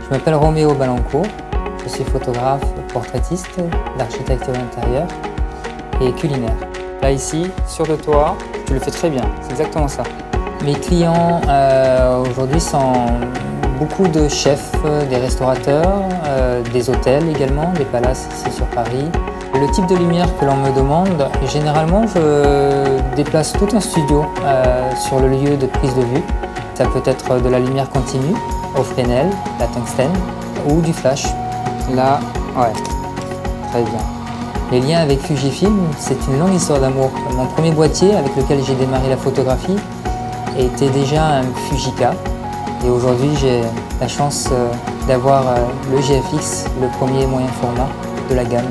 Je m'appelle Roméo Balanco, je suis photographe, portraitiste, d'architecture d'intérieur et culinaire. Là ici, sur le toit, tu le fais très bien, c'est exactement ça. Mes clients aujourd'hui sont beaucoup de chefs, des restaurateurs, des hôtels également, des palaces ici sur Paris. Le type de lumière que l'on me demande, généralement je déplace tout un studio sur le lieu de prise de vue. Ça peut être de la lumière continue, au Fresnel, la tungstène, ou du flash. Là, ouais, très bien. Les liens avec Fujifilm, c'est une longue histoire d'amour. Mon premier boîtier avec lequel j'ai démarré la photographie était déjà un Fujica. Et aujourd'hui, j'ai la chance d'avoir le GFX, le premier moyen format de la gamme.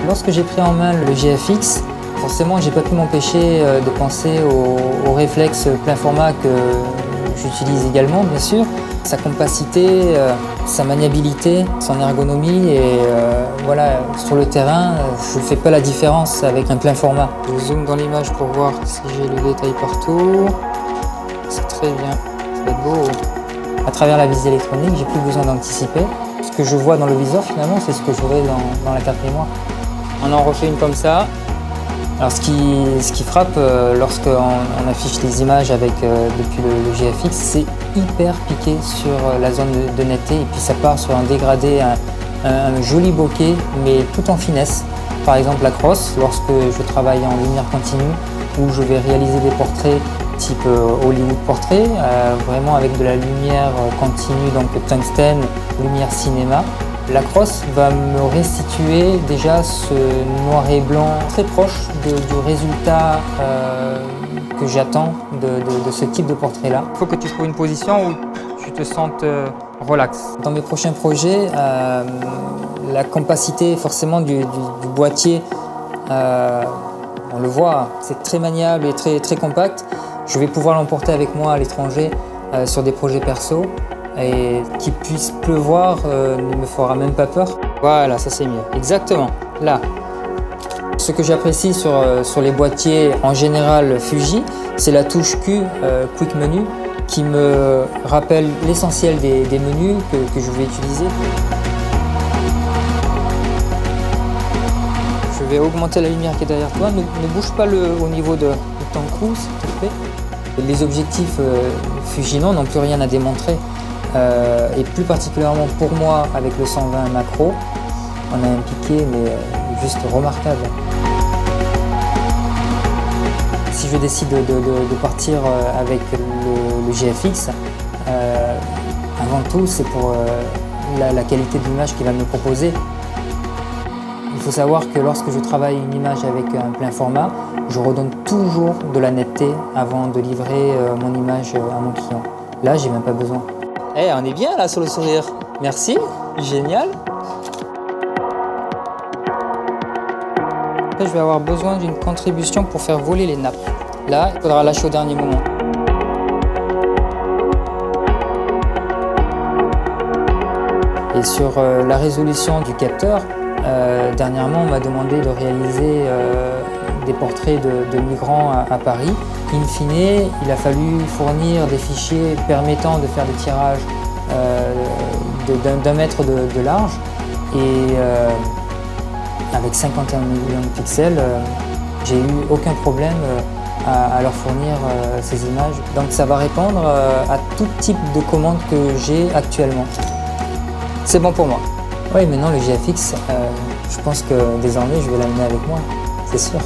Lorsque j'ai pris en main le GFX, forcément, j'ai pas pu m'empêcher de penser au réflexe plein format que j'utilise également, bien sûr. Sa compacité, sa maniabilité, son ergonomie et voilà, sur le terrain, je ne fais pas la différence avec un plein format. Je zoome dans l'image pour voir si j'ai le détail partout. C'est très bien, ça va être beau. À travers la visée électronique, j'ai plus besoin d'anticiper. Ce que je vois dans le viseur, finalement, c'est ce que j'aurai dans la carte mémoire. On en refait une comme ça. Alors ce qui frappe lorsqu'on affiche des images depuis le GFX, c'est hyper piqué sur la zone de netteté et puis ça part sur un dégradé, un joli bokeh mais tout en finesse. Par exemple la crosse, lorsque je travaille en lumière continue où je vais réaliser des portraits type Hollywood portrait, vraiment avec de la lumière continue, donc tungstène, lumière cinéma. La crosse va me restituer déjà ce noir et blanc très proche du résultat que j'attends de ce type de portrait-là. Il faut que tu trouves une position où tu te sentes relax. Dans mes prochains projets, la compacité forcément du boîtier, on le voit, c'est très maniable et très compact. Je vais pouvoir l'emporter avec moi à l'étranger sur des projets perso. Et qu'il puisse pleuvoir ne me fera même pas peur. Voilà, ça c'est mieux. Exactement, là. Ce que j'apprécie sur les boîtiers en général Fuji, c'est la touche Q, Quick Menu, qui me rappelle l'essentiel des menus que je vais utiliser. Je vais augmenter la lumière qui est derrière toi. Ne bouge pas au niveau de ton cou, s'il te plaît. Les objectifs Fujinon n'ont plus rien à démontrer. Et plus particulièrement pour moi avec le 120 macro, on a un piqué mais juste remarquable. Si je décide de partir avec le GFX, avant tout c'est pour la qualité de l'image qu'il va me proposer. Il faut savoir que lorsque je travaille une image avec un plein format, je redonne toujours de la netteté avant de livrer mon image à mon client. Là, j'ai même pas besoin. Eh, on est bien là sur le sourire. Merci, génial. Après, je vais avoir besoin d'une contribution pour faire voler les nappes. Là, il faudra lâcher au dernier moment. Et sur la résolution du capteur, dernièrement, on m'a demandé de réaliser des portraits de migrants à Paris. In fine, il a fallu fournir des fichiers permettant de faire des tirages d'1 mètre de large et avec 51 millions de pixels, j'ai eu aucun problème à leur fournir ces images. Donc ça va répondre à tout type de commandes que j'ai actuellement. C'est bon pour moi. Oui, maintenant le GFX, je pense que désormais je vais l'amener avec moi, c'est sûr.